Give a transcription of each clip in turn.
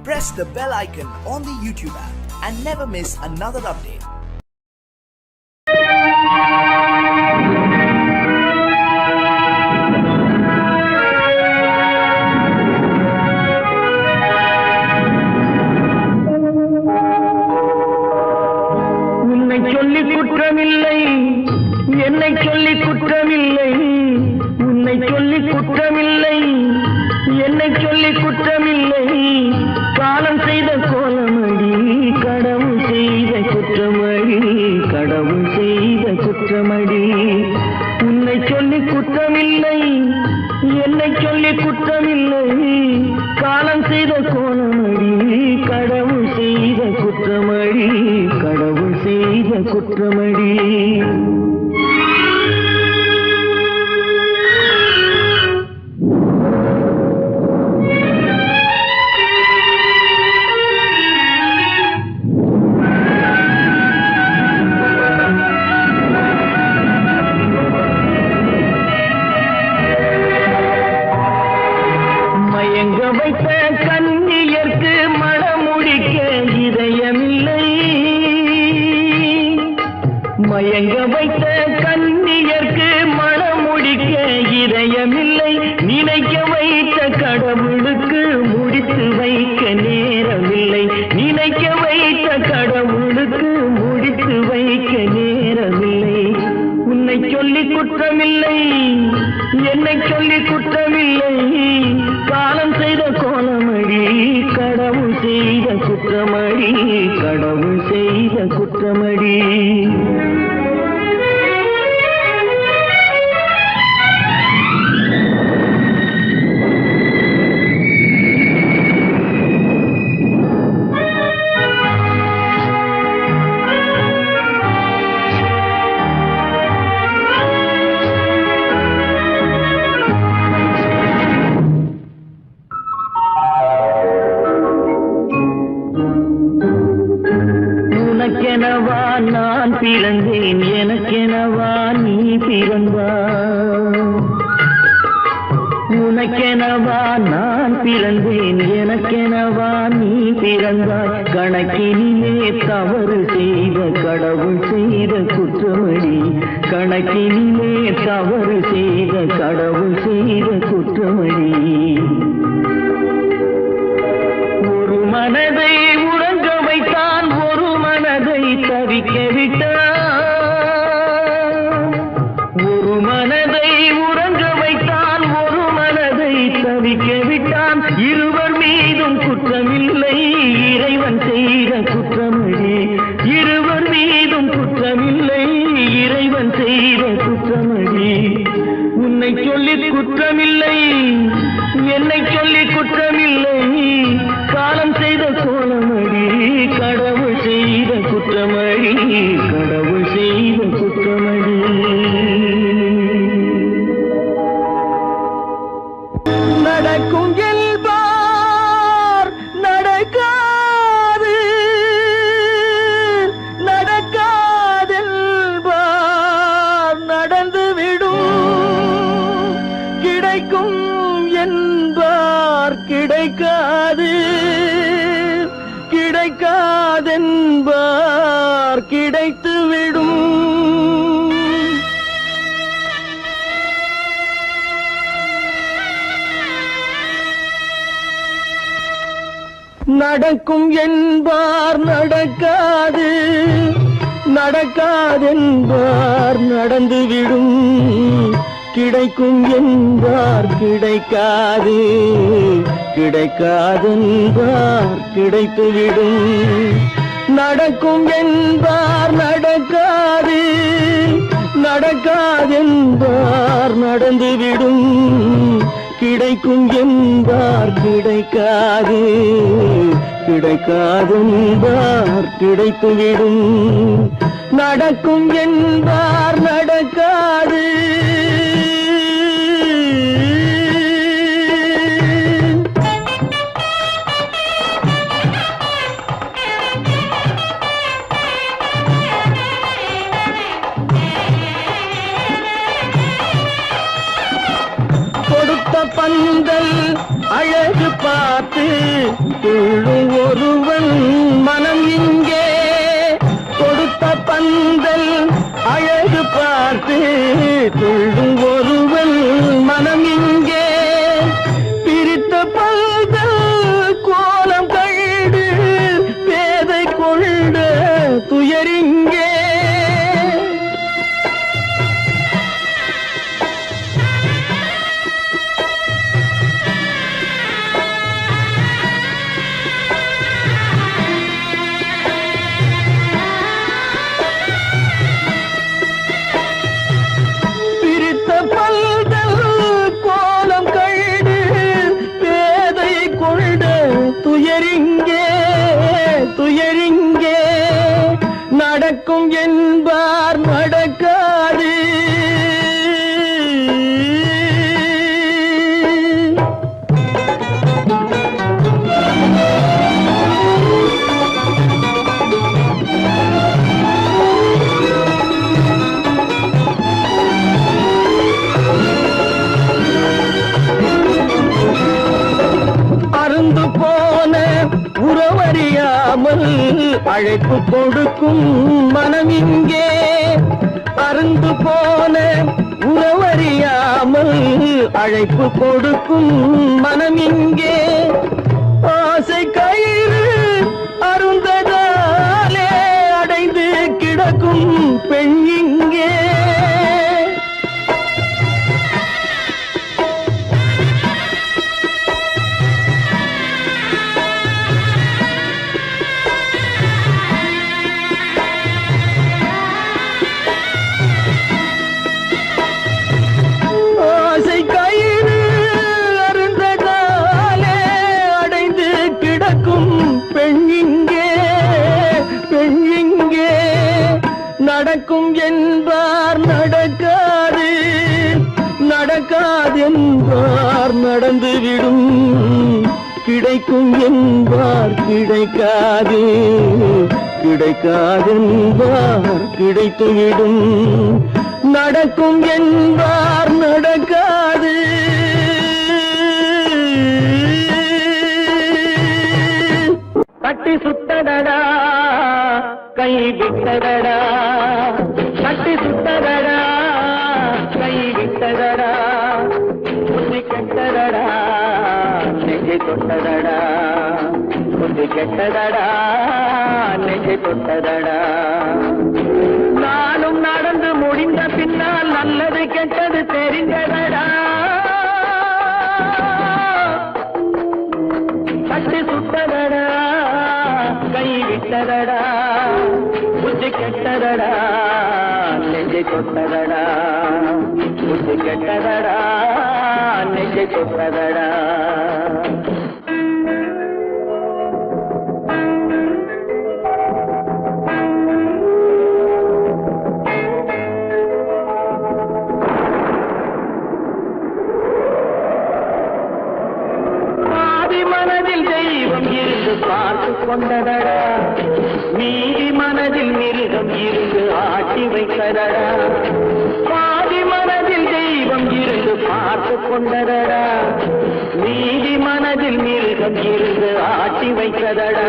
press the bell icon on the YouTube app and never miss another update. உன்னை சொல்லி குற்றமில்லை, என்னை சொல்லி குற்றமில்லை, உன்னை சொல்லி குற்றமில்லை, என்னை சொல்லி குற்றமில்லை, காலம் செய்த கோலமடி, கடவுள் செய்த குற்றமடி, கடவுள் செய்த குற்றமடி. உன்னை சொல்லி குற்றமில்லை, என்னை சொல்லி குற்றமில்லை, காலம் செய்த கோலமடி, கடவுள் செய்த குற்றமடி, கடவுள் செய்த குற்றமடி. மயங்க வைத்த கன்னியர்க்கு மணமுடிக்க இதயமில்லை, மயங்க வைத்த கன்னியர்க்கு மணமுடிக்க இதயமில்லை, நினைக்க வைத்த கடவுளுக்கு முடித்து வைக்க நேரமில்லை, நினைக்க வைத்த கடவுளுக்கு முடித்து வைக்க நேரமில்லை. உன்னை சொல்லி குற்றமில்லை, என்னை சொல்லி குற்றமில்லை, காலம் செய்த கோலமடி, கடவுள் செய்த குற்றமடி, கடவுள் செய்த குற்றமடி. உனக்கெனவா நான் பிறந்தேன், எனக்கெனவா நீ பிறந்தாய், உனக்கெனவா நான் பிறந்தேன், எனக்கெனவா நீ பிறந்தாய், கணக்கினிலே தவறு செய்த கடவுள் செய்த குற்றமடி, கணக்கினிலே தவறு செய்த கடவுள் செய்த குற்றமடி. ஒரு மனதை உறங்க வைத்தான், ஒரு மனதை தவிக்க விட்டான், ஒரு மனதை உறங்க வைத்தான், ஒரு மனதை தவிக்க விட்டான், இருவர் மீதும் குற்றமில்லை, இறைவன் செய்த குற்றமடி, இருவர் மீதும் குற்றமில்லை, இறைவன் செய்த குற்றமடி. உன்னை சொல்லி குற்றமில்லை, என்னை சொல்லி குற்றமில்லை, காலம் செய்த கோலமடி, கடவுள் செய்த குற்றமடி, கடவுள் செய்த குற்றமடி. நடக்கும் என்பார் நடக்காது, நடக்காதென்பார் நடந்துவிடும், கிடைக்கும் என்பார் கிடைக்காது, கிடைக்காதென்பார் கிடைத்துவிடும். நடக்கும் என்பார் நடக்காது, நடக்காதென்பார் நடந்துவிடும், கிடைக்கும் என்பார் கிடைக்காது, கிடைக்காதென்பார் கிடைத்துவிடும். நடக்கும் என்பார் நடக்காது, நடக்காதென்பார் நடந்துவிடும், கிடைக்கும் என்பார் கிடைக்காது, கிடைக்காதென்பார் கிடைத்துவிடும். நடக்கும் என்பார் நடக்காது. பந்தல் அழகு பார்த்த பார்த்து துள்ளும் ஒருவன் மனம் இங்கே கொடுத்த பந்தல் அழகு பார்த்து துள்ளும் ஒருவன் மனம் இங்கே பிரித்த பந்தல் கோலம் கண்டு பேதை கொண்ட துயரிங்கே துயரிங்கே நடக்கும் என்பார் நடக்காது அருந்து போன உறவறியாமல் அழைப்பு கொடுக்கும் மனம் இங்கே அருந்து போன உறவறியாமல் அழைப்பு கொடுக்கும் மனம் இங்கே ஆசை கயிறு அருந்ததாலே அடைந்து கிடக்கும் பெண் இங்கே நடக்கும் என்பார் நடக்காது நடக்காது என்பார் நடந்துவிடும் கிடைக்கும் என்பார் கிடைக்காது கிடைக்காது என்பார் கிடைத்துவிடும் நடக்கும் என்பார் நடக்காது கட்டி சுட்டடடா கை விட்டதடா கட்டி சுட்டதடா கை விட்டதடா புத்தி கெட்டதடா நெஞ்சை தொட்டதடா புத்தி கெட்டதடா நெஞ்சை தொட்டதடா நானும் நடந்து முடிந்த பின்னால் நல்லது கெட்டது தெரிந்ததடா கட்டி சுட்டதடா கை விட்டதடா புத்தி கெட்டதடா நெஞ்சை தொட்டதடா புத்தி கெட்டதடா நெஞ்சை தொட்டதடா பார்த்து கொண்டதடா மீதி மனதில் மிருகம் இருந்து ஆட்டி வைத்ததடா பாதி மனதில் தெய்வம் இருந்து பார்த்து கொண்டதடா மீதி மனதில் மிருகம் இருந்து ஆட்டி வைத்ததடா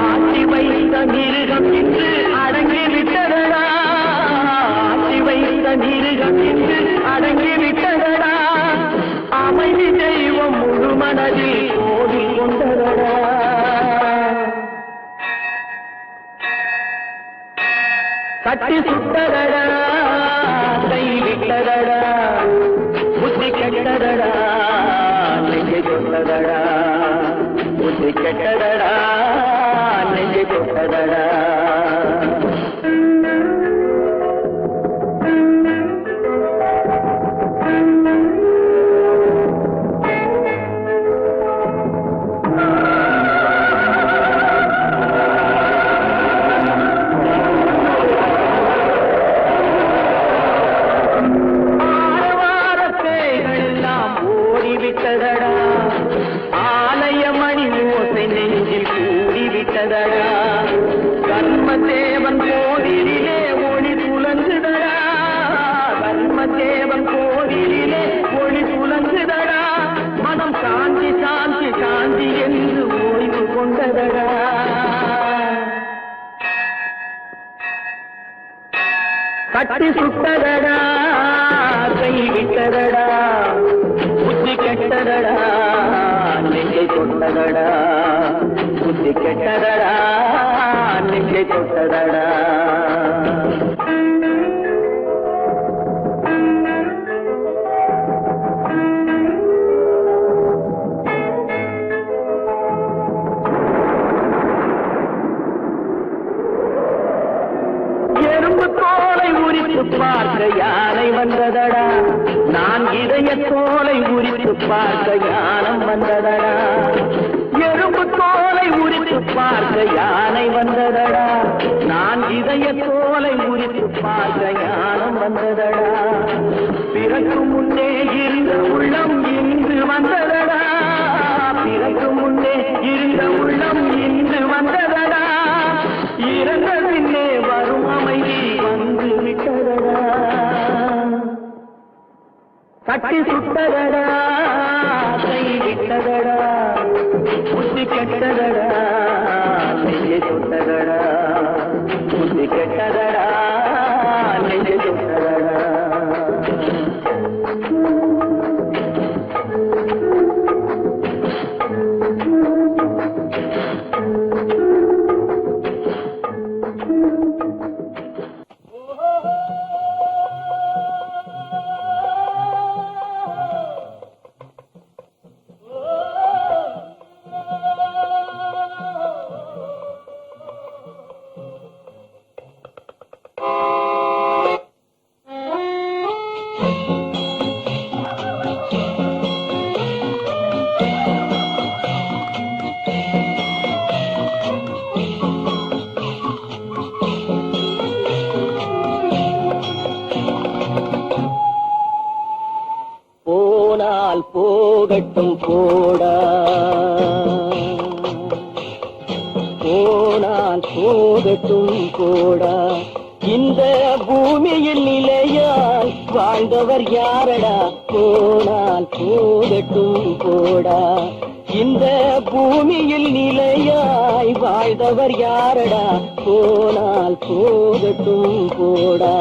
ஆட்டி வைத்த மிருகம் இன்று அடங்கி விட்டதடா ஆட்டி வைத்த மிருகம் இன்று அடங்கி விட்டதடா அமைதி தெய்வம் முழு மனதில் கோவில் கொண்டதடா கட்டி சுட்டதடா கை விட்டதடா புத்தி கெட்டதடா நெஞ்சை தொட்டதடா புத்தி கெட்டதடா நெஞ்சை தொட்டதடா ஆலய மணி ஓசை நெஞ்சில் கூடிவிட்டதடா கட்டி சுட்டதடா கை விட்டதடா புத்தி கெட்டதடா நெஞ்சை தொட்டதடா புத்தி கெட்டதடா நெஞ்சை தொட்டதடா பார்க்க யானை வந்ததடா நான் இதய தோலை உரித்து பார்க்க யானம் வந்ததடா எறும்பு தோலை உரித்து பார்க்க யானை வந்ததடா நான் இதய தோலை உரித்து பார்க்க யானம் வந்ததடா பிறகு முன்னே இருந்த உள்ளம் இன்று வந்ததடா பிறகு முன்னே இருந்த உள்ளம் இன்று வந்ததடா இறந்த பின்னே வரும் அமைதி வந்து விட்டதடா கட்டி சுட்டதடா கை விட்டதடா புத்தி கெட்டதடா நெஞ்சை தொட்டதடா புத்தி கெட்டதடா நெஞ்சை தொட்டதடா போகட்டும் போடா போனால் போகட்டும் போடா இந்த பூமியில் நிலையாய் வாழ்ந்தவர் யாரடா போனால் போகட்டும் போடா இந்த பூமியில் நிலையாய் வாழ்ந்தவர் யாரடா போனால் போகட்டும் போடா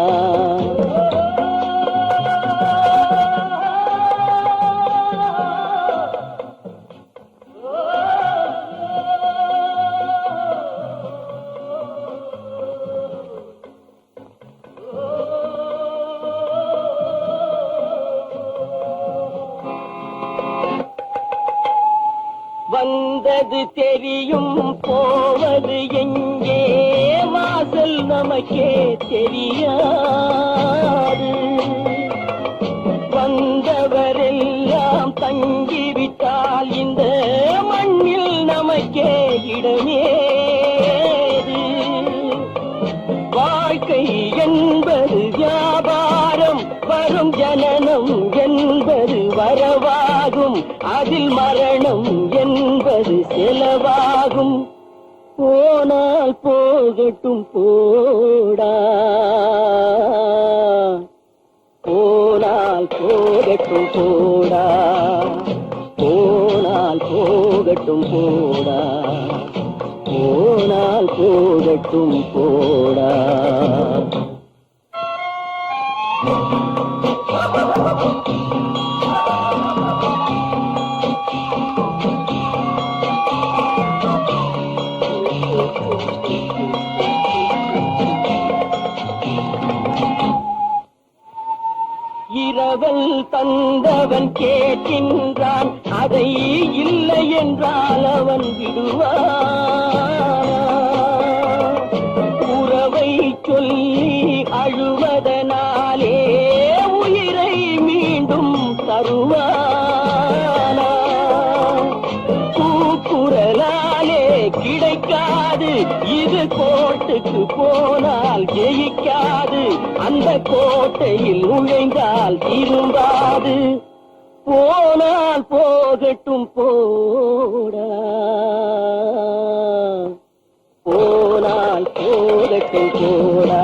வந்தது தெரியும் போவது எங்கே வாசல் நமக்கே தெரியாது வந்தவரெல்லாம் தங்கிவிட்டால் இந்த மண்ணில் நமக்கே இடமேது வாழ்க்கை என்பது வியாபாரம் வரும் ஜனனம் என்பது வரவாகும் அதில் மரணம் என்பது செலவாகும் போனால் போகட்டும் போடா போனால் போகட்டும் போடா போனால் போகட்டும் போடா போனால் போகட்டும் போடா இரவல் தந்தவன் கேட்கின்றான் அதை இல்லை என்றால் அவன் விடுவான் உறவை சொல்லி அழுவதனாலே உயிரை மீண்டும் தருவானா கூக்குரலாலே கிடைக்காது இது கோட்டுக்கு போனால் ஜெயிக்காது அந்த கோட்டையில் நுழைந்தால் திரும்பாது போனால் போகட்டும் போடா போனால் போகட்டும் போடா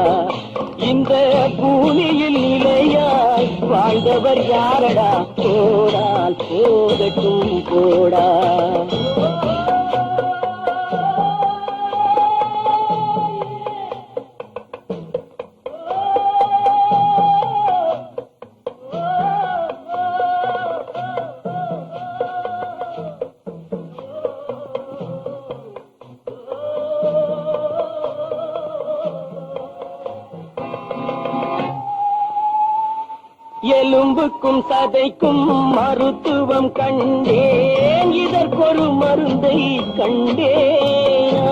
இந்த பூமியில் நிலையாய் வாழ்ந்தவர் யாரடா போனால் போகட்டும் போடா எலும்புக்கும் சதைக்கும் மருத்துவம் கண்டேன், இதற்கொரு மருந்தை கண்டேன்.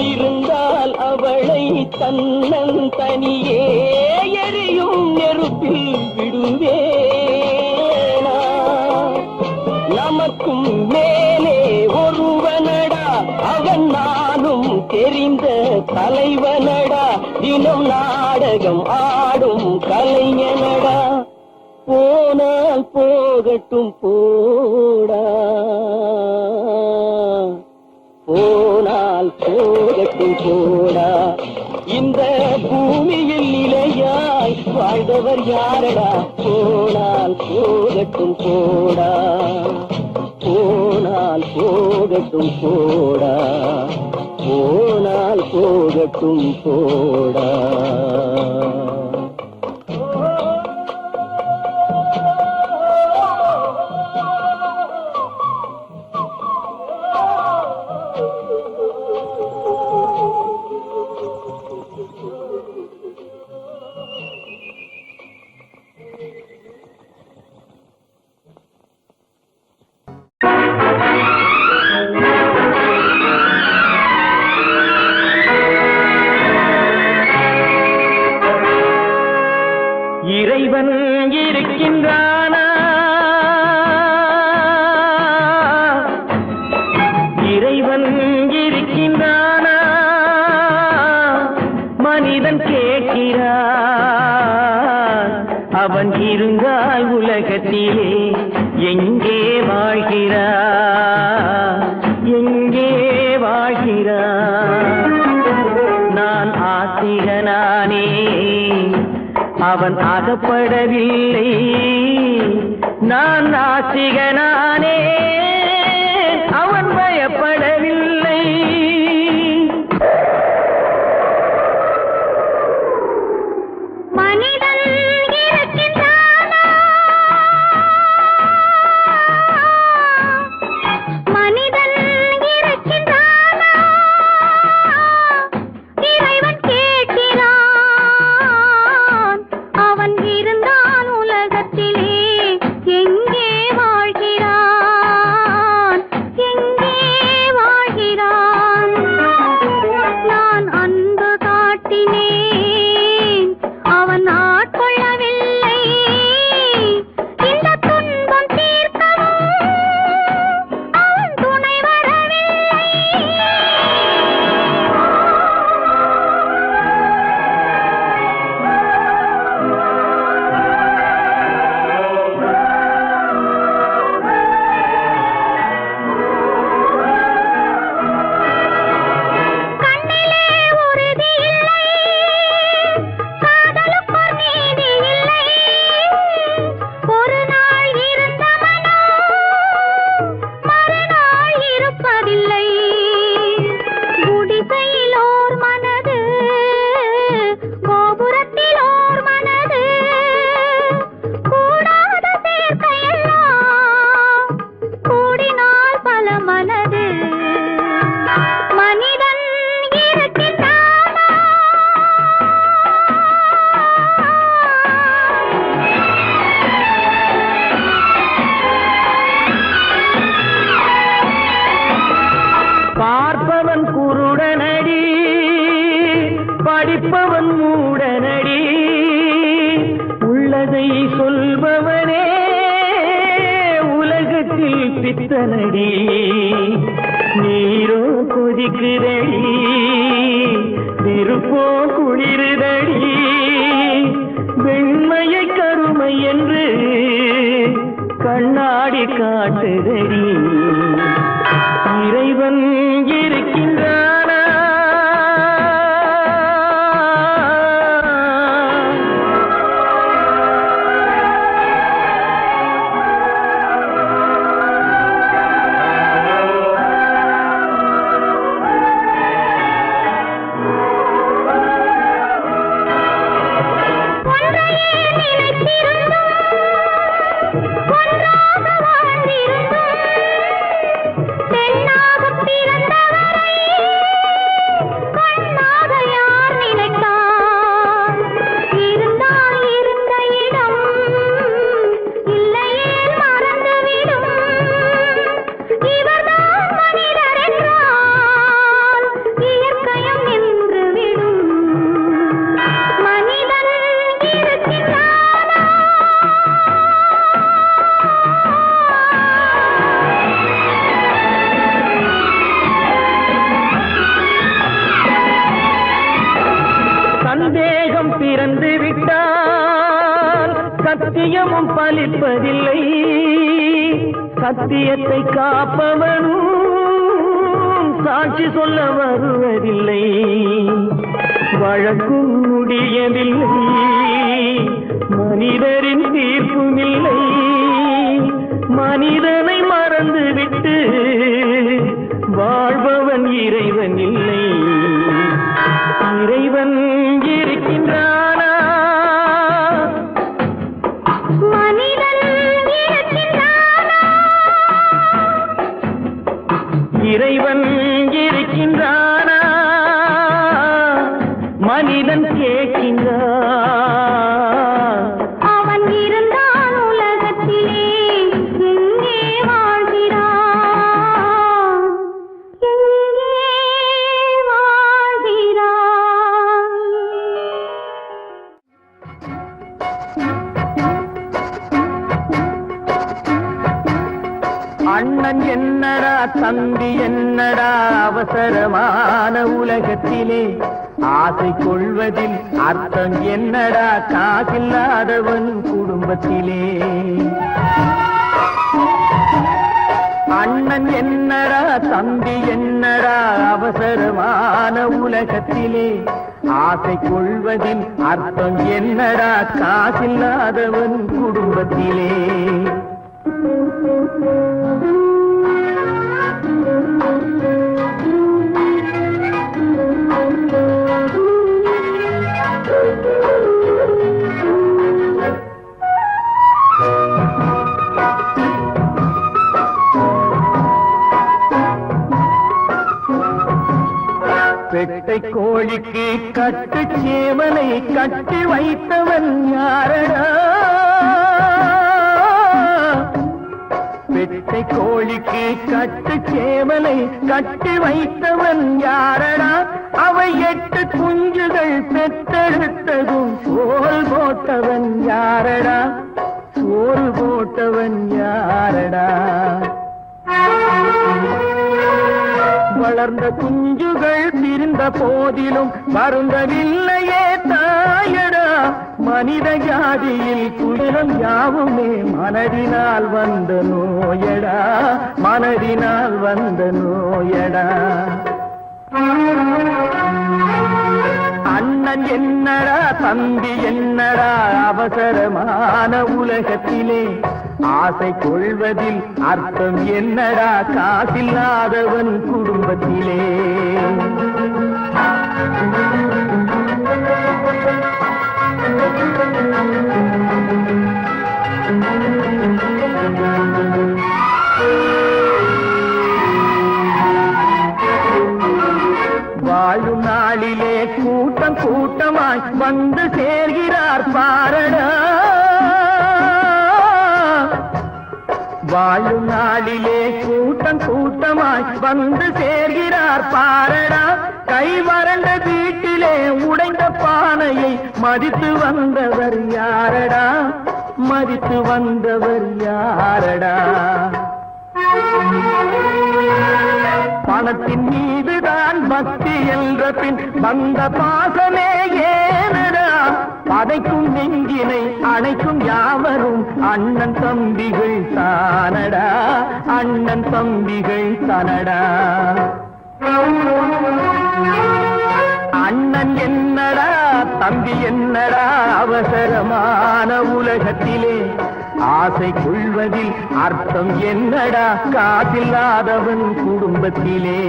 இருந்தால் அவளை தன்னன் தனியே எரியும் நெருப்பில் விடுவேனா? நமக்கும் மேலே ஒருவனடா, அவன் நானும் தெரிந்த தலைவனடா, தினம் நாடகம் ஆடும் கலைஞனடா. போனால் போகட்டும் போடா, போனால் போகட்டும் போடா. இந்த பூமியில் நிலையாய் வாழ்ந்தவர் யாரடா? போனால் போகட்டும் போடா, போனால் போகட்டும் போடா, போனால் போகட்டும் போடா. இறைவன் இருக்கின்றானா? இறைவன் இருக்கின்றானா? மனிதன் கேட்கிறான். அவன் இருந்தால் உலகத்திலே எங்கே வாழ்கிறான்? எங்கே வாழ்கிறான்? நான் ஆத்திகனானே, அவன் அகப்படவில்லை. நான் நாசிகனானே, அவன் பயப்படவில்லை. மனிதன் இருக்கின்றானா? மனிதன் இருக்கின்றானா? இறைவன் கேட்கிறான். அவன் இருந்தான் உலகத்திலே எங்கே வாழ்கிறான்? எங்கே வாழ்கிறான்? நான் அன்பு காட்டினேன், அவன் ஆட்கொள்ளவில்லை. இந்த துன்பம் தீர்க்கவும் அவன் துணை வரவில்லை. கண்ணிலே உறுதி இல்லை, காதலுக்கோர் நீதி இல்லை. ஒரு நாள் இருந்த மனம் மறுநாள் இருப்பதில்லை. குடிசையில் ஓர் மனது, கோபுரத்தில் ஓர் மனது, கூடாத சேர்க்கையெல்லாம் கூடினால் பல மனது. மனிதன் இருக்கின்றானா? பார்ப்பவன் குருடனடி, படிப்பவன் மூடனடி. உள்ளதை சொல்பவனே உலகத்தில் பித்தனடி. நீரோ கொதிக்குதடி, நெருப்போ குளிருதடி. வெண்மையை கருமை என்று கண்ணாடி காட்டுதடி. இறைவன் இருக்கின்றானா? ஒன்றையே நினைத்திருந்தோம், ஒன்றாக வாழ்ந்திருந்தோம். பெண்ணாகப் பிறந்த சத்தியமும் பலிப்பதில்லை, சத்தியத்தை காப்பவனும் சாட்சி சொல்ல வருவதில்லை. வழக்கும் முடியவில்லை, மனிதரின் தீர்ப்பும் இல்லை. மனிதனை மறந்துவிட்டு வாழ்பவன் இறைவன் இல்லை. இறைவன் இருக்கின்றானா? மனிதன் இருக்கின்றானா? இறைவன் இருக்கின்றானா? மனிதன் கேட்கின்றான். அவன் இருந்தான் உலகத்திலே, எங்கே வாழ்கிறான்? எங்கே வாழ்கிறான்? அண்ணன் என்னடா தம்பி என்னடா அவசரமான உலகத்திலே, ஆசை கொள்வதில் அர்த்தம் என்னடா காசில்லாதவன் குடும்பத்திலே. அண்ணன் என்னடா தம்பி என்னடா அவசரமான உலகத்திலே, ஆசை கொள்வதில் அர்த்தம் என்னடா காசில்லாதவன் குடும்பத்திலே. பெட்டை கோழிக்கு கட்டு சேவலை கட்டி வைத்தவன் யாரடா? பெட்டை கோழிக்கு கட்டு சேவலை கட்டி வைத்தவன் யாரடா? அவை 8 குஞ்சுகள் பெற்றெடுத்ததும் சோல் போட்டவன் யாரடா? சோறு போட்டவன் யாரடா? வளர்ந்த குஞ்சுகள் பிரிந்த போதிலும் வருந்தவில்லையே தாயடா. மனித ஜாதியில் துயரம் யாவுமே மனதினால் வந்த நோயடா, மனதினால் வந்த நோயடா. அண்ணன் என்னடா தம்பி என்னடா அவசரமான உலகத்திலே, ஆசை கொள்வதில் அர்த்தம் என்னடா காசில்லாதவன் குடும்பத்திலே. வாழும் நாளிலே கூட்டம் கூட்டமாய் வந்து சேர்கிறார் பாரடா. வாழும் நாளிலே கூட்டம் கூட்டமாய் வந்து சேர்கிறார் பாரடா. கை வறண்ட வீட்டிலே உடைந்த பானையை மதித்து வந்தவர் யாரடா? மதித்து வந்தவர் யாரடா? பணத்தின் மீதுதான் பக்தி என்ற பின் வந்த பாசமே ஏனடா? பதைக்கும் நெஞ்சினை அணைக்கும் யாவரும் அண்ணன் தம்பிகள் தானடா, அண்ணன் தம்பிகள் தானடா. அண்ணன் என்னடா தம்பி என்னடா அவசரமான உலகத்திலே, ஆசை கொள்வதில் அர்த்தம் என்னடா காசில்லாதவன் குடும்பத்திலே.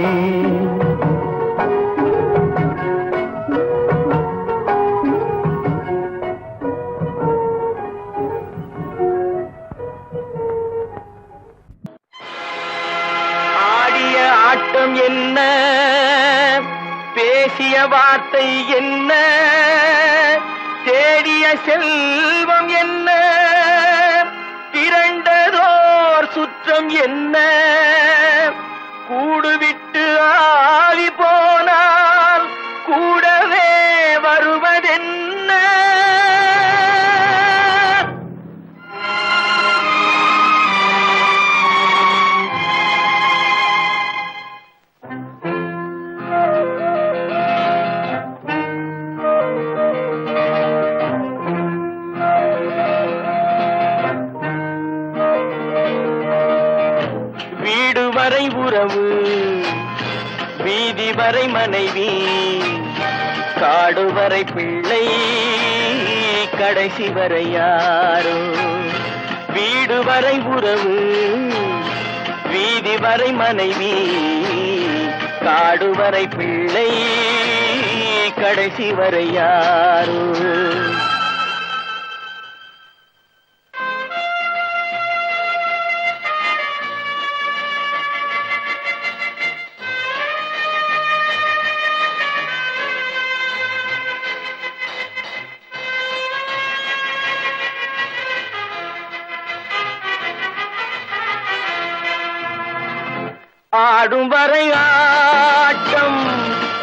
ஆடிய ஆட்டம் என்ன, பேசிய வார்த்தை என்ன, தேடிய செல்வம் என்ன, திரண்டதோர் சுற்றம் என்ன, கூடுவிட்டு ஆவி போனால் கூடவே வருவதென்ன. வீடு வரை உறவு, வீதி வரை மனைவி, காடு வரை பிள்ளை, கடைசி வரை யாரோ. வீடு வரை உறவு, வீதி வரை மனைவி, காடு வரை பிள்ளை, கடைசி வரை யாரோ. ஆடும் வரை ஆட்டம்,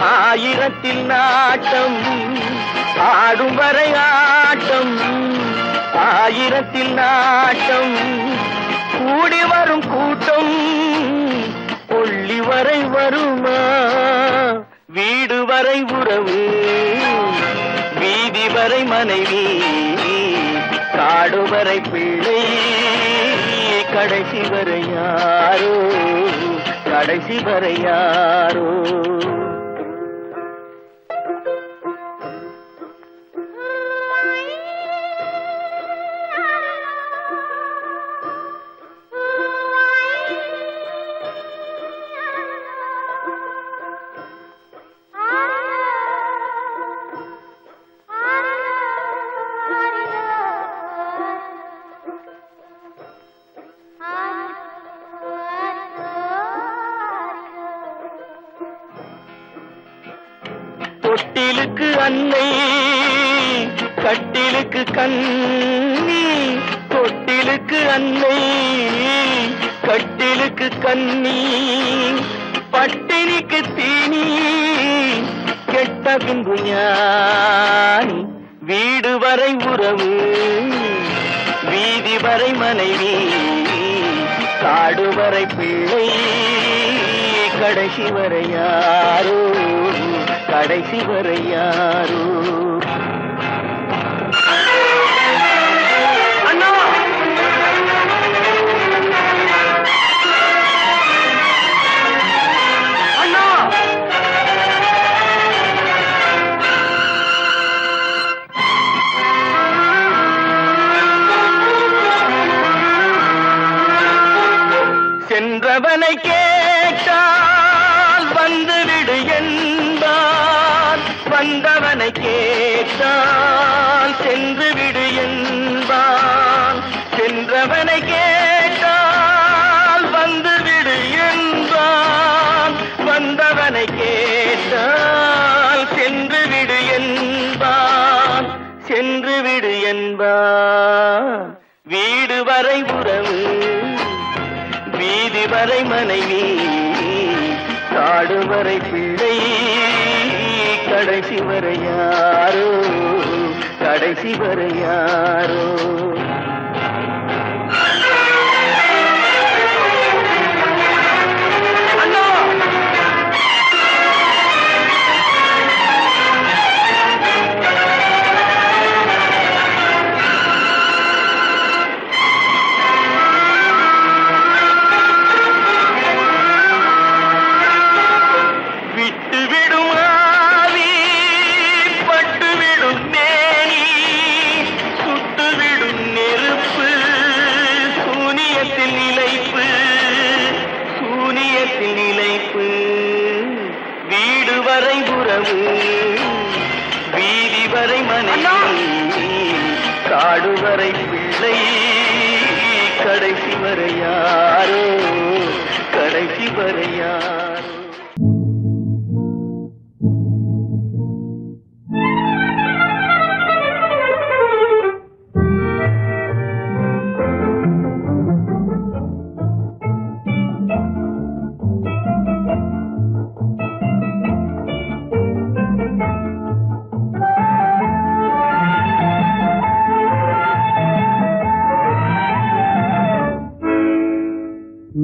ஆயிரத்தில் நாட்டம். ஆடும் வரை ஆட்டம், ஆயிரத்தில் நாட்டம். கூடி வரும் கூட்டம் கொள்ளி வரை வருமா. வீடு வரை உறவு, வீதி வரை மனைவி, காடு வரை பிள்ளை, கடைசி வரை யாரோ, கடைசி வரை யாரோ. தொட்டிலுக்கு அன்னை, கட்டிலுக்கு கண்ணி. தொட்டிலுக்கு அன்னை, கட்டிலுக்கு கண்ணி. பட்டினிக்கு தீனி, கெட்ட பின்பு ஞானி. வீடு வரை உறவு, வீதி வரை மனைவி, காடு வரை பிள்ளை, கடைசி வரை யாரோ, கடைசி வரை யாரோ. அண்ணா, அண்ணா, சென்றவனை கேட்டால் வந்துவிடு என்பான், வந்தவனை கேட்டால் சென்று விடு என்பான். சென்றவனை கேட்டால் வந்துவிடு என்பான், வந்தவனை கேட்டால் சென்று விடு என்பான், சென்று விடு என்பான். வீடு வரை உறவு, வீதி வரை மனைவி, காடு வரை பிள்ளை, கடைசி வரை யாரோ, கடைசி வரை யாரோ. வீடு வரை உறவு, வீதி வரை மனைவி, காடு வரை பிள்ளை, கடைசி வரை யாரோ, கடைசி வரை யாரோ.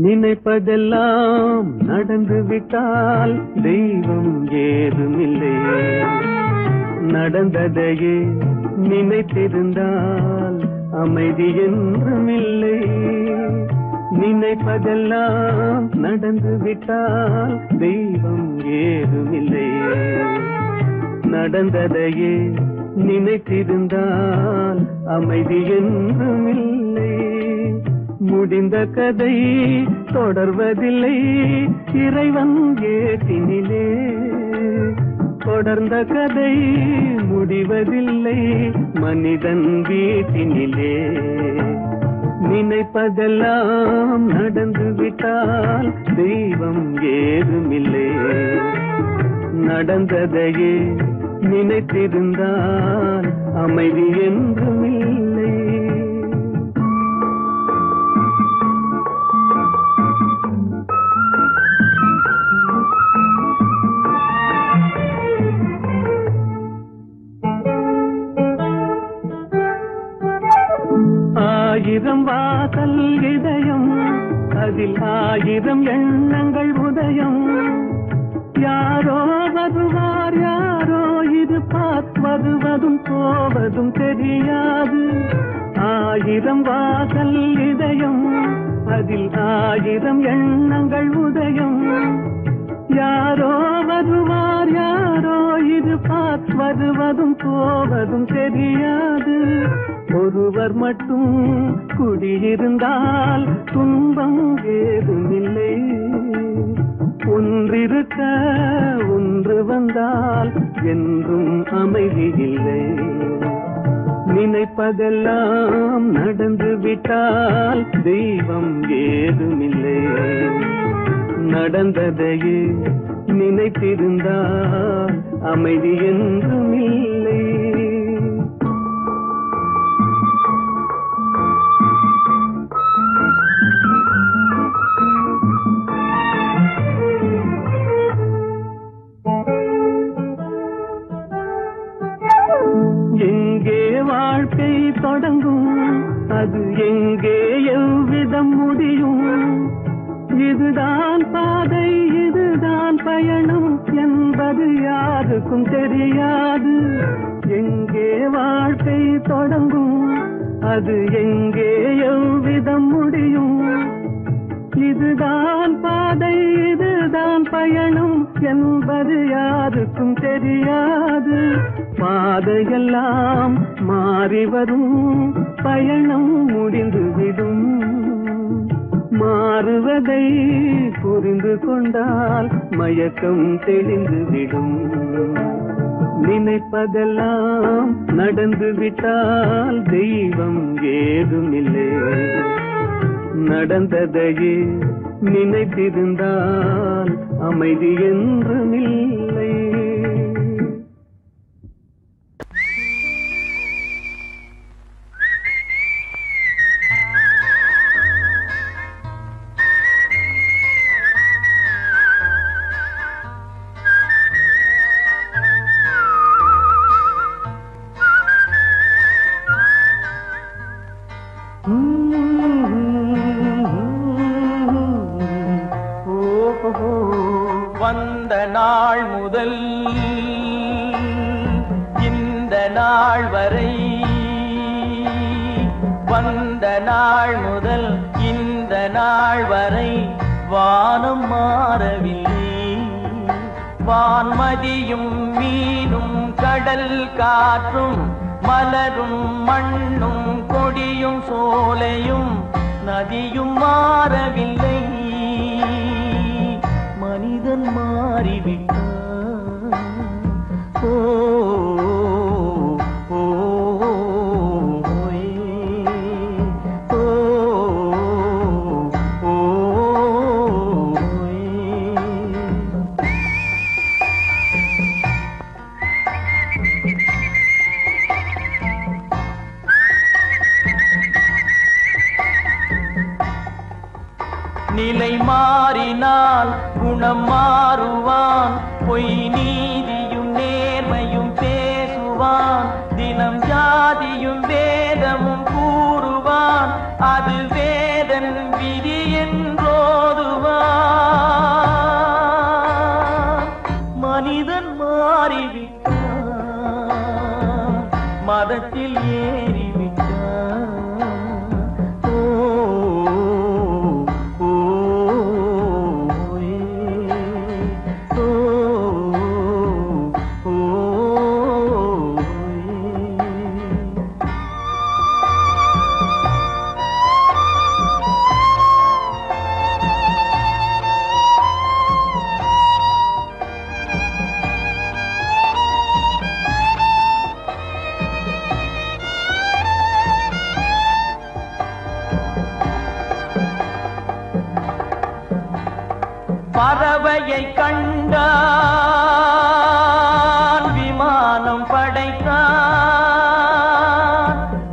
நினைப்பதெல்லாம் நடந்து விட்டால் தெய்வம் ஏதுமில்லை, நடந்ததையே நினைத்திருந்தால் அமைதி என்றுமில்லை. நினைப்பதெல்லாம் நடந்து விட்டால் தெய்வம் ஏதுமில்லை. நடந்ததையே நினைத்திருந்தால் அமைதி என்றும் இல்லை. முடிந்த கதை தொடர்வதில்லை இறைவன் ஏட்டினிலே. தொடர்ந்த கதை முடிவதில்லை மனிதன் வீட்டினிலே. நினைப்பதெல்லாம் நடந்து விட்டால் தெய்வம் ஏதுமில்லை. நடந்ததையே நினைத்திருந்தால் அமைதி என்றும் இல்லை. ஆயிரம் வாசல் இதயம் அதில் ஆயிரம் எண்ணங்கள் உதயம். யாரோ வருவார் யாரோ இருப்பார் வருவதும் போவதும் தெரியாது. ஆயிரம் வாசல் இதயம் அதில் ஆயிரம் எண்ணங்கள் உதயம். யாரோ வருவார் யாரோ இருப்பார் வருவதும் போவதும் தெரியாது. ஒருவர் மட்டும் குடியிருந்தால் துன்பம் ஏதுமில்லை. ஒன்றிருக்க ஒன்று வந்தால் என்றும் அமைதி இல்லை. நினைப்பதெல்லாம் நடந்து விட்டால் தெய்வம் ஏதுமில்லை. நடந்ததையே நினைத்திருந்தால் அமைதி என்றும் இல்லை. எங்கே வாழ்க்கை தொடங்கும் அது எங்கே எவ்விதம் முடியும். இதுதான் பாதை இதுதான் பயணம் என்பது யாருக்கும் தெரியாது. எங்கே வாழ்க்கை தொடங்கும் அது எங்கே எவ்விதம் முடியும். இதுதான் பாதை இதுதான் பயணம் என்பது யாருக்கும் தெரியாது. பாதையெல்லாம் மாறி வரும் பயணம் முடிந்துவிடும். மாறுவதை புரிந்து கொண்டால் மயக்கம் தெளிந்துவிடும். நினைப்பதெல்லாம் நடந்து விட்டால் தெய்வம் ஏதுமில்லை. நடந்ததையே நினைத்திருந்தால் அமைதி என்றும் இல்லை. வந்த நாள் முதல் இந்த நாள் வரை வந்த நாள் முதல் இந்த நாள் வரை வானம் மாறவில்லை. வான்மதியும் மீனும் கடல் காற்றும் மலரும் மண்ணும் கொடியும் சோலையும் நதியும் மாறவில்லை. மனிதன் மாறிவிட்டான். ஓ ஓ ஓ ஓ நிலை மாறினால் குணம் மாறுவான். பொய் நீதியும் நேர்மையும் பேசுவான். தினம் ஜாதியும் வேதமும் கூறுவான். அது வேதன் விதி என்றோதுவான். மனிதன் மாறிவிட்டான். மதத்தில் ஏறிவிட்டான். ஓ பறவையை கண்டான் விமானம் படைத்தான்.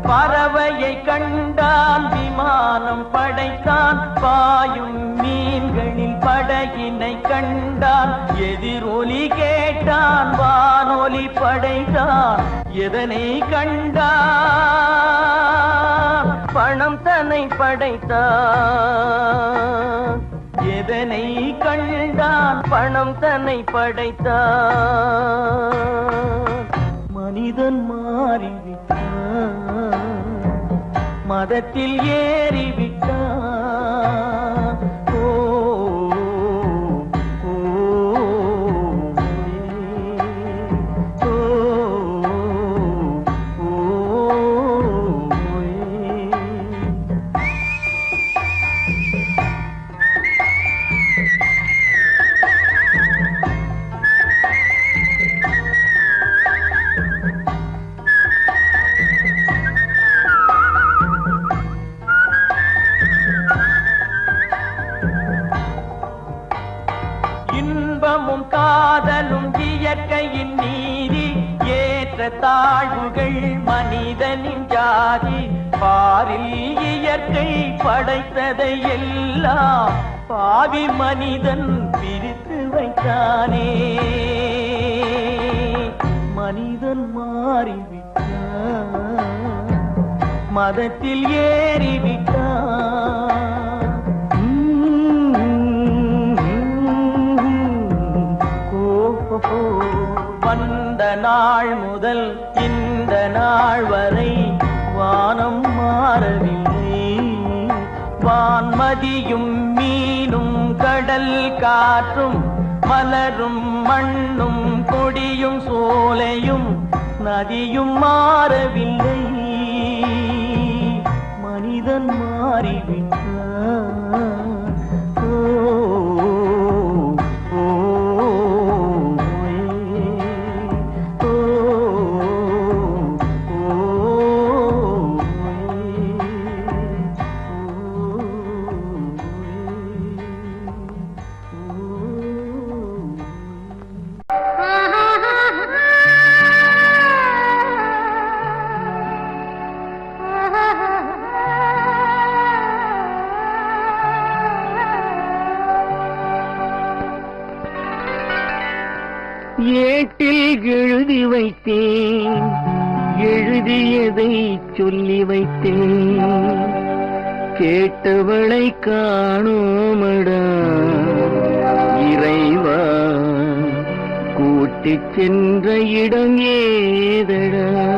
பறவையை கண்டான் விமானம் படைத்தான். பாயும் மீன்களில் படகினை கண்டான். எதிரொலி கேட்டான் வானொலி படைத்தான். எதனை கண்டான் பணம் தன்னை படைத்தான். எதனை கண்டான் பணம் தன்னை படைத்தான். மனிதன் மாறிவிட்டான் மதத்தில் ஏறிவிட்டான். ஓ ஓ, ஓ, ஓ, இன்பமும் காதலும் இயற்கையின் நீதி. ஏற்ற தாழ்வுகள் மனிதனின் ஜாதி. பாரில் இயற்கை படைத்ததை எல்லாம் பாவி மனிதன் பிரித்து வைத்தானே. மனிதன் மாறிவிட்டான் மதத்தில் ஏறிவிட்டான். வந்த நாள் முதல் இந்த நாள் வரை வானம் மாறவில்லை. வான்மதியும் மீனும் கடல் காற்றும் மலரும் மண்ணும் கொடியும் சோலையும் நதியும் மாறவில்லை. மனிதன் மாறிவிட்டான். ஏட்டில் எழுதி வைத்தேன் எழுதியதை சொல்லி வைத்தேன். கேட்டவளை காணோமடா இறைவா. கூட்டிச் சென்ற இடம் ஏதடா.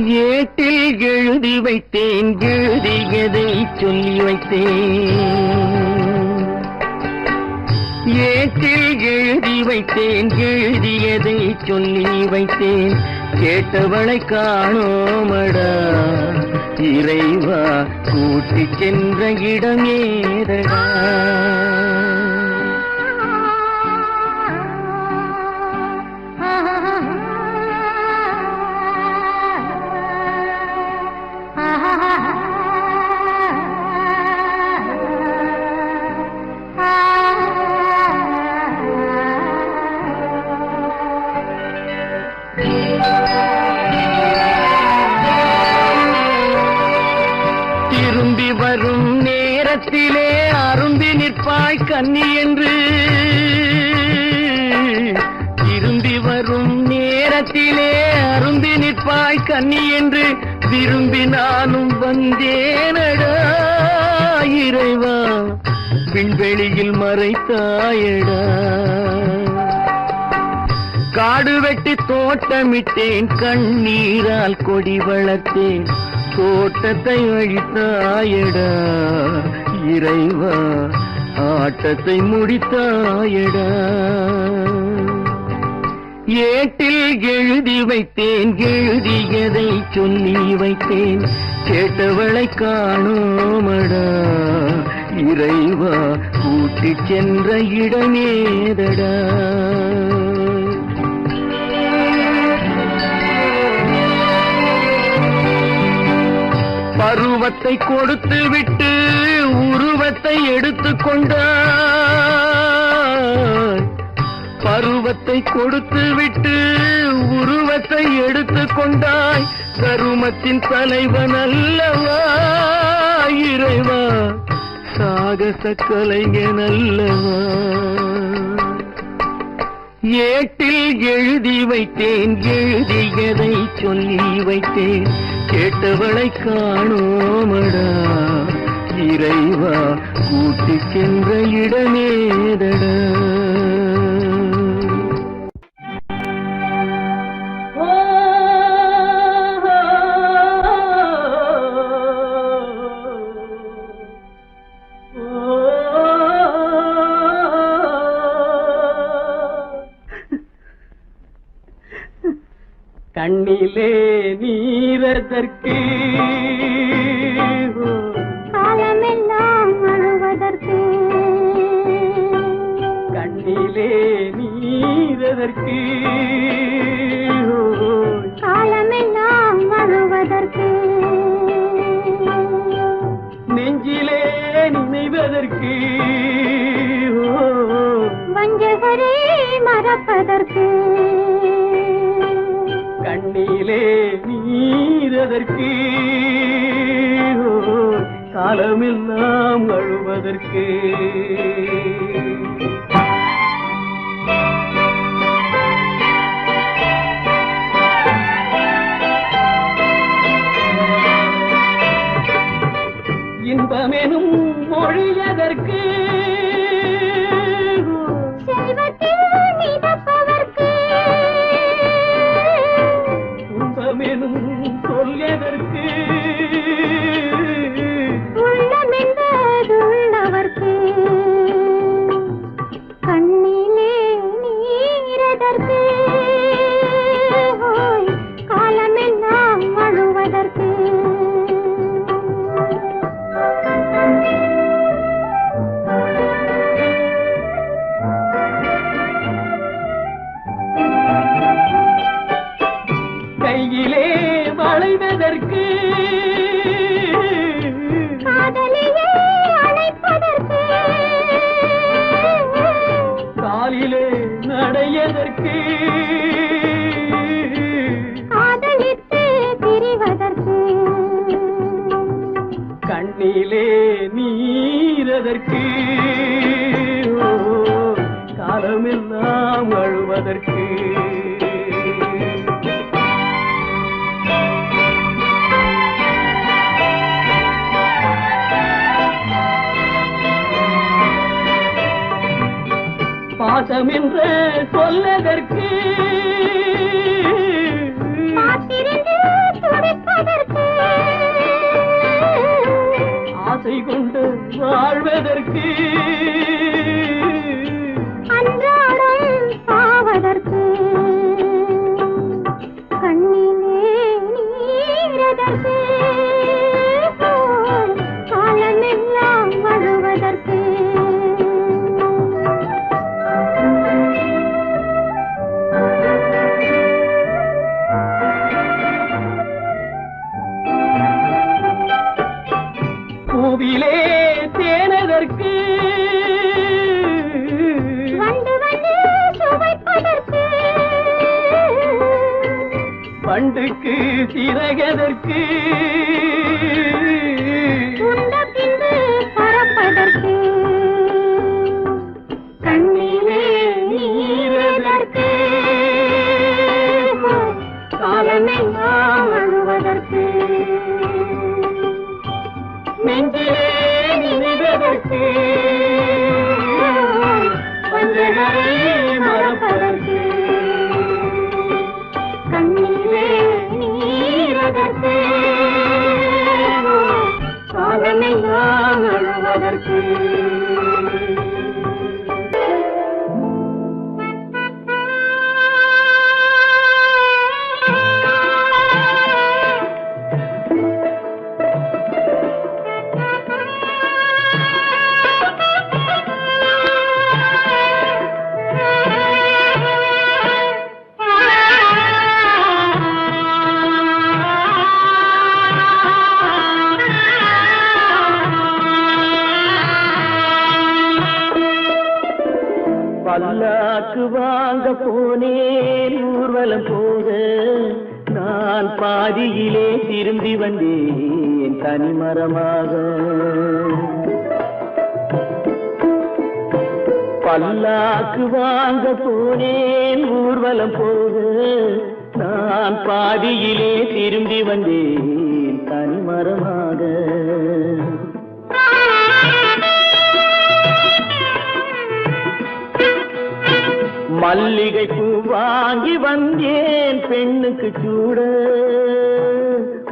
ஏட்டில் எழுதி வைத்தேன் எழுதியதை சொல்லி வைத்தேன். ஏட்டில் எழுதி வைத்தேன் எழுதியதை சொல்லி வைத்தேன். கேட்டவளை காணோமடா இறைவா. கூட்டிச் சென்ற இடம் ஏதடா. திரும்பி வரும் நேரத்திலே அரும்பி நிற்பாய் கன்னி என்று. திரும்பி வரும் நேரத்திலே அரும்பி நிற்பாய் கன்னி என்று விரும்பி நானும் வந்தேனடா இறைவா. விண்வெளியில் மறைத்தாயடா. காடு வெட்டி தோட்டமிட்டேன் கண்ணீரால் கொடி வளர்த்தேன். தோட்டத்தை அழித்தாயடா இறைவா. ஆட்டத்தை முடித்தாயடா. ஏட்டில் எழுதி வைத்தேன் எழுதியதை சொல்லி வைத்தேன் கேட்டவளை காணோமடா இறைவா கூட்டிச் சென்ற இடமேதடா பருவத்தை கொடுத்து விட்டு உருவத்தை எடுத்துக் கொண்டாய் பருவத்தை கொடுத்து விட்டு உருவத்தை எடுத்துக் கொண்டாய் கருமத்தின் தலைவன் அல்லவா இறைவா சாகச கலைஞன் அல்லவா ஏட்டில் எழுதி வைத்தேன் எழுதியதை சொல்லி வைத்தேன் கேட்டவளை காணோமடா இறைவா கூட்டிச் சென்ற இடமேதடா கண்ணிலே நீரதற்கு காலமெல்லாம் அழுவதற்கு கண்ணிலே நீரதற்கு காலமெல்லாம் அழுவதற்கு நெஞ்சிலே நினைவதற்கு வஞ்சகரை மறப்பதற்கு கண்ணிலே நீரதற்கு காலமெல்லாம் அழுவதற்கு இன்பமெனும் மொழியதற்கு செல்வத்தில் மிதப்பதற்கு துன்பமெனும் சொல்லியதற்கு உள்ளமென்பதுள்ளவர்க்கு கண்ணிலே நீரதற்கு காலமெல்லாம் அழுவதற்கு கையிலே வளைவதற்கு காதலியை அழைப்பதற்கு காலிலே நடையதற்கு காதலித்து பிரிவதற்கு கண்ணிலே நீரதற்கு காலமெல்லாம் அழுவதற்கு பாசம் என்ற சொல்லதற்கு காத்திருந்து துடிப்பதற்கு ஆசை கொண்டு வாழ்வதற்கு அன்றாடம் சாவதற்கு கண்ணிலே நீரதற்கு காலமெல்லாம் அழுவதற்கு பூவிலே தேனதற்கு வந்து வந்து சுவைப்பதற்கு பண்டுக்கு சிறகதற்கு உண்ட பின்பு பறப்பதற்கு கண்ணிலே நீரதற்கு காலமெல்லாம் அழுவதற்கு நெஞ்சிலே நினைவதற்கு வஞ்சகரை மறப்பதற்கு கண்ணிலே நீரதற்கு காலமெல்லாம் அழுவதற்கு பல்லாக்கு வாங்க போனேன் ஊர்வலம் போக நான் பாதியிலே திரும்பி வந்தேன் தனிமரமாக. பல்லாக்கு வாங்க போனேன் ஊர்வலம் போக நான் பாதியிலே திரும்பி வந்தேன் தனிமரமாக. மல்லிகை பூ வாங்கி வந்தேன் பெண்ணுக்கு சூட.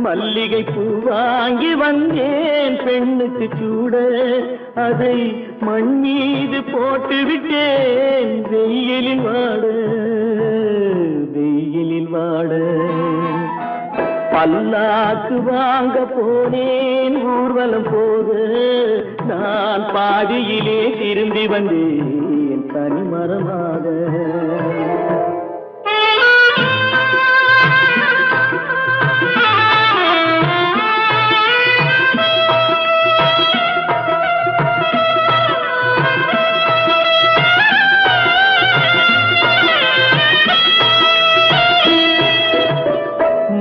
மல்லிகை பூ வாங்கி வந்தேன் பெண்ணுக்கு சூட. அதை மண் மீது போட்டு விட்டேன் வெயிலில் வாட வெயிலில் வாட. பல்லாக்கு வாங்க போனேன் ஊர்வலம் போக நான் பாதியிலே திரும்பி வந்தேன் தனிமரமாக.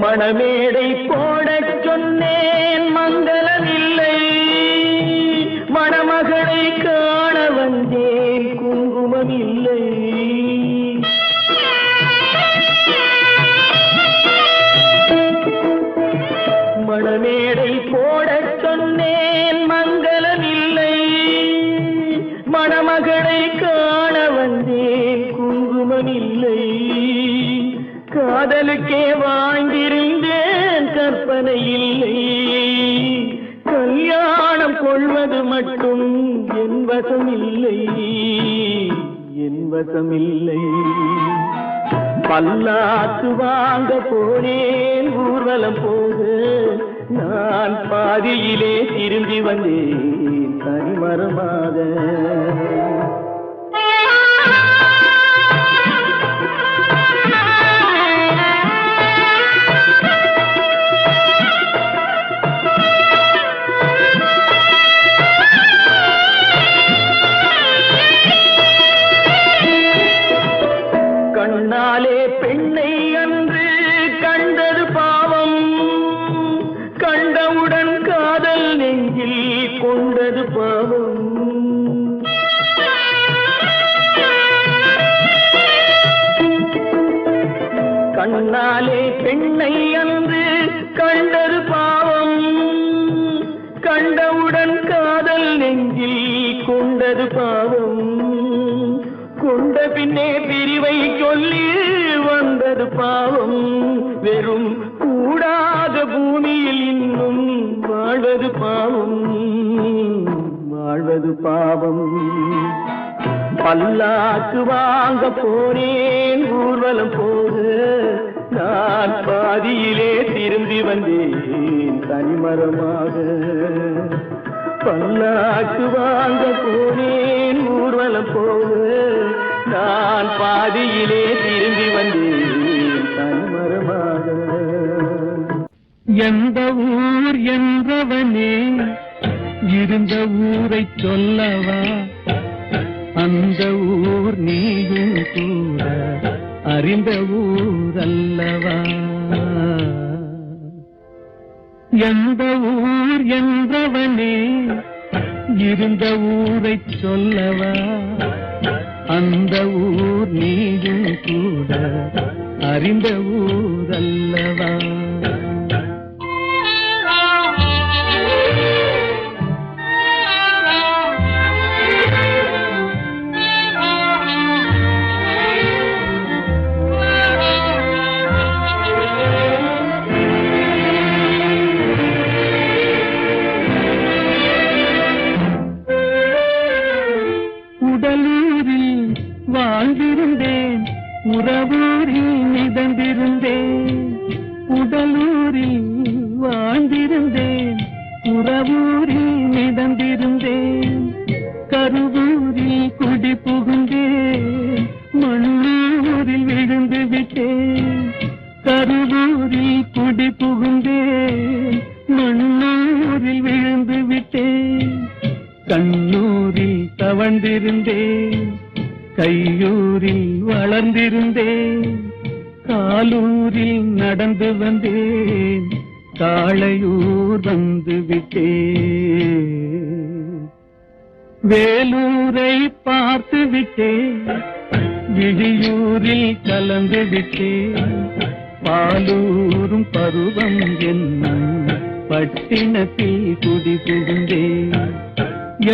மணமேடை போடச் சொன்னேன் மங்களம் இல்லை. மணமகளை காண வந்தேன் குங்குமம் இல்லை. மணமேடை போடச் சொன்னேன் மங்களம் இல்லை. மணமகளை காண வந்தேன் குங்குமம் இல்லை. காதலுக்கே வாழ்ந்திருந்தேன் கற்பனை இல்லை. கல்யாணம் கொள்வது மட்டும் என் வசம் இல்லை என் வசம் இல்லை. பல்லாக்கு வாங்க போனேன் ஊர்வலம் போக நான் பாதியிலே திரும்பி வந்தேன் தனிமரமாக. கண்ணாலே பெண்ணை அன்று கண்டது பாவம். கண்டவுடன் காதல் நெஞ்சில் கொண்டது பாவம். கண்ணாலே பெண்ணை அன்று கண்டது பாவம். கண்டவுடன் காதல் நெஞ்சில் கொண்டது பாவம். கொண்ட பின்னே பிரிவை சொல்லி வந்தது பாவம். வெறும் கூடாத பூமியில் இன்னும் வாழ்வது பாவம் வாழ்வது பாவம். பல்லாக்கு வாங்க போனேன் ஊர்வலம் போக நான் பாதியிலே திரும்பி வந்தேன் தனிமரமாக. பல்லாக்கு வாங்க போனேன் ஊர்வலம் போக நான் பாதியிலே திரும்பி வந்தேன் தனிமரமாக. எந்த ஊர் என்றவனே இருந்த ஊரை சொல்லவா. அந்த ஊர் நீயும் கூட அறிந்த ஊர் அல்லவா. எந்த ஊர் என்றவனே இருந்த ஊரை சொல்லவா. அந்த ஊர் நீயும் கூட அறிந்த ஊர் அல்லவா. உடலூரில் வாழ்ந்திருந்தேன் உறவூரில் மிதந்திருந்தேன். உடலூரில் வாழ்ந்திருந்தேன் உறவூரில் மிதந்திருந்தேன். கருவூரில் குடி புகுந்தேன் மண்ணூரில் விழுந்து விட்டேன். கருவூரில் குடி புகுந்தேன் மண்ணூரில் விழுந்து விட்டேன். கண்ணூரில் தவழ்ந்திருந்தேன் கையூரில் வளர்ந்திருந்தேன், காலூரில் நடந்து வந்தேன், காளையூர் வந்து விட்டேன். வேலூரை பார்த்து விட்டேன், விழியூரில் கலந்து விட்டேன், பாலூரும் பருவம் என்னும் பட்டினத்தில் குடி புகுந்தேன்.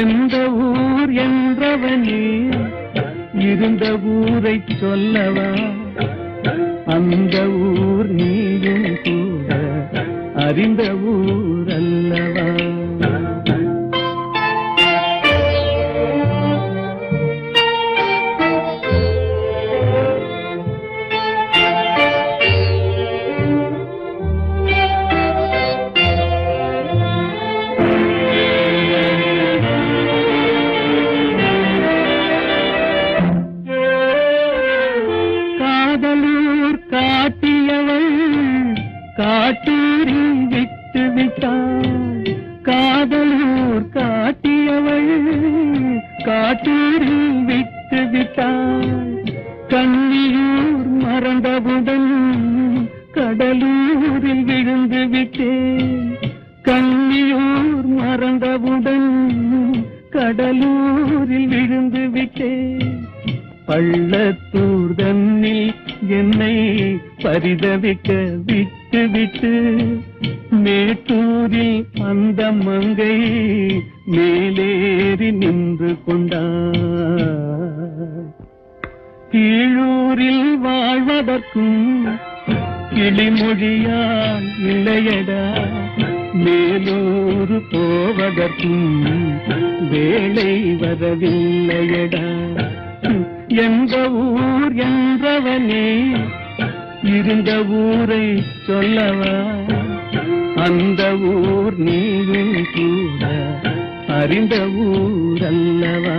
எந்த ஊர் என்றவனே இருந்த ஊரை சொல்லவா, அந்த ஊர் நீயும் கூட அறிந்த ஊர் அல்லவா. காதலூர் காட்டியவள் காட்டூரில் விட்டு விட்டாள், காதலூர் காட்டியவள் காட்டூரில் விட்டு விட்டாள். கண்ணியூர் மறந்தவுடன் கடலூரில் விழுந்து விட்டேன், கண்ணியூர் மறந்தவுடன் கடலூரில் விழுந்து விட்டேன். பள்ளத்தூர் தன்னில் என்னை பரிதவிக்க விட்டு விட்டு மேட்டூரில் அந்த மங்கை மேலேறி நின்று கொண்டார். கீழூரில் வாழ்வதற்கும் கிளிமொழியால் இல்லையடா, மேலூர் போவதற்கும் வேலை வரவில்லையடா. எந்த ஊர் என்றவனே இருந்த ஊரை சொல்லவா, அந்த ஊர் நீயும் கூட அறிந்த ஊர் அல்லவா.